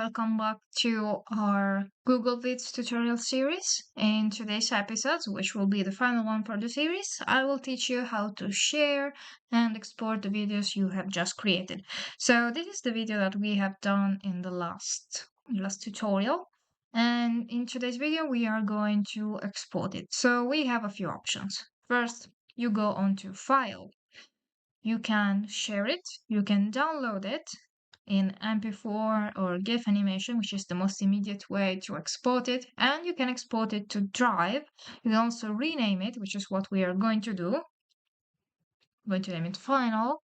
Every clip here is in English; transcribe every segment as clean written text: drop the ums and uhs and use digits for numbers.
welcome back to our Google VIDS tutorial series. In today's episode, which will be the final one for the series, I will teach you how to share and export the videos you have just created. So this is the video that we have done in the last tutorial. And in today's video, we are going to export it. So we have a few options. First, you go onto File. You can share it, you can download it in MP4 or GIF animation, which is the most immediate way to export it, and you can export it to Drive. You can also rename it, which is what we are going to do. I'm going to name it Final.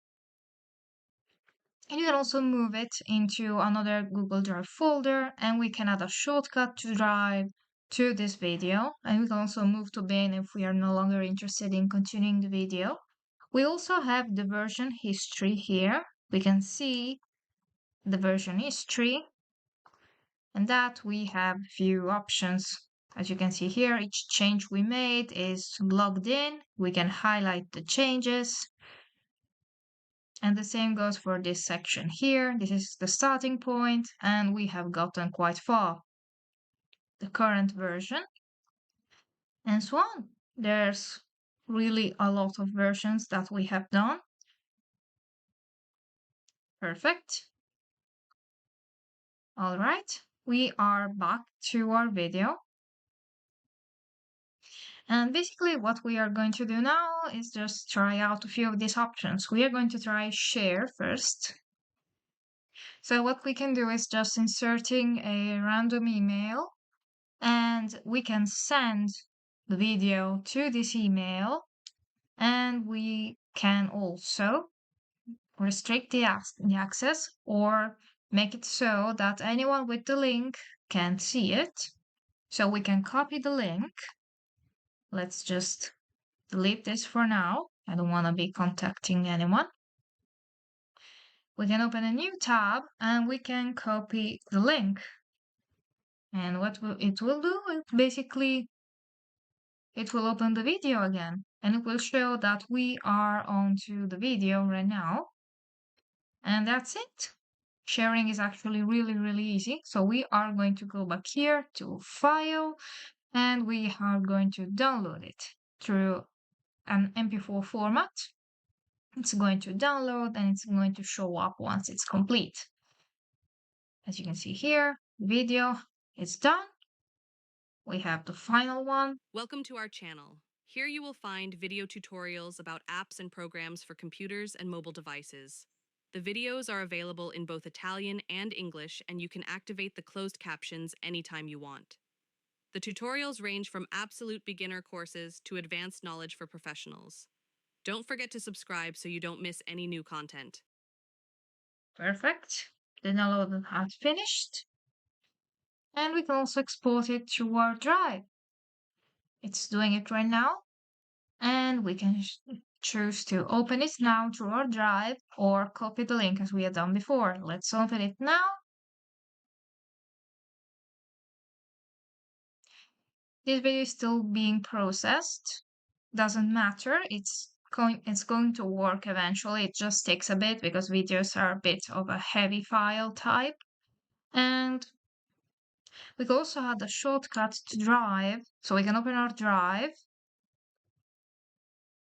And you can also move it into another Google Drive folder, and we can add a shortcut to Drive to this video. And we can also move to bin if we are no longer interested in continuing the video. We also have the version history here. We can see the version history, and that we have few options. As you can see here, each change we made is logged in. We can highlight the changes. And the same goes for this section here. This is the starting point, and we have gotten quite far. The current version, and so on. There's really a lot of versions that we have done. Perfect. All right, we are back to our video. And basically what we are going to do now is just try out a few of these options. We are going to try share first. So what we can do is just inserting a random email, and we can send the video to this email, and we can also restrict the access or make it so that anyone with the link can't see it. So we can copy the link. Let's just delete this for now. I don't want to be contacting anyone. We can open a new tab and we can copy the link. And what it will do, it will open the video again, and it will show that we are onto the video right now. And that's it. Sharing is actually really, really easy. So we are going to go back here to File, and we are going to download it through an MP4 format. It's going to download and it's going to show up once it's complete. As you can see here, video is done. We have the final one. Welcome to our channel. Here you will find video tutorials about apps and programs for computers and mobile devices. The videos are available in both Italian and English, and you can activate the closed captions anytime you want. The tutorials range from absolute beginner courses to advanced knowledge for professionals. Don't forget to subscribe so you don't miss any new content. Perfect. The download has finished. And we can also export it to our drive. It's doing it right now. And we can choose to open it now through our drive or copy the link as we had done before. Let's open it now. This video is still being processed. Doesn't matter. It's going to work eventually. It just takes a bit because videos are a bit of a heavy file type. And we can also add a shortcut to Drive. So we can open our Drive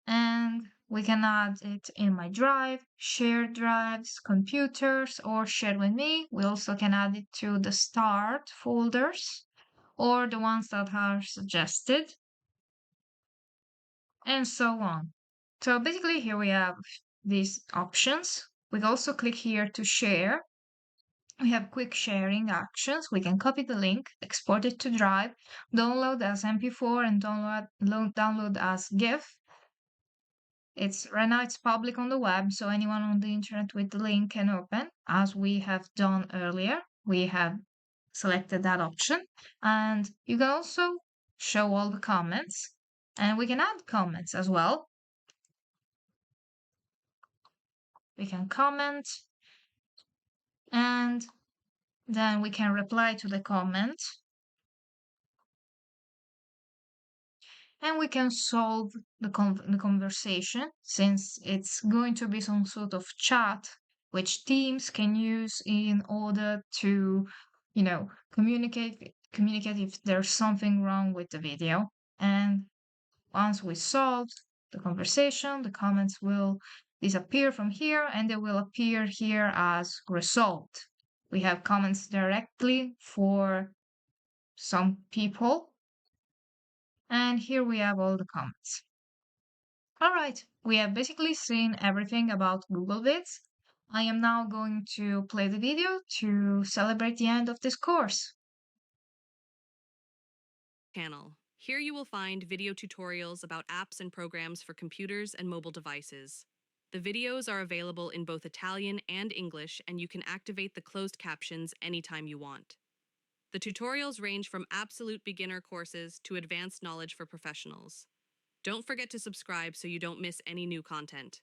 and we can add it in my drive, shared drives, computers, or shared with me. We also can add it to the start folders or the ones that are suggested, and so on. So basically here we have these options. We can also click here to share. We have quick sharing actions. We can copy the link, export it to Drive, download as MP4 and download as GIF. Right now it's public on the web, so anyone on the internet with the link can open, as we have done earlier. We have selected that option, and you can also show all the comments, and we can add comments as well. We can comment, and then we can reply to the comment. And we can solve the conversation, since it's going to be some sort of chat which teams can use in order to communicate if there's something wrong with the video. And once we solve the conversation, the comments will disappear from here and they will appear here as result. We have comments directly for some people, and here we have all the comments. All right, we have basically seen everything about Google Vids. I am now going to play the video to celebrate the end of this course. Channel. Here you will find video tutorials about apps and programs for computers and mobile devices. The videos are available in both Italian and English, and you can activate the closed captions anytime you want. The tutorials range from absolute beginner courses to advanced knowledge for professionals. Don't forget to subscribe so you don't miss any new content.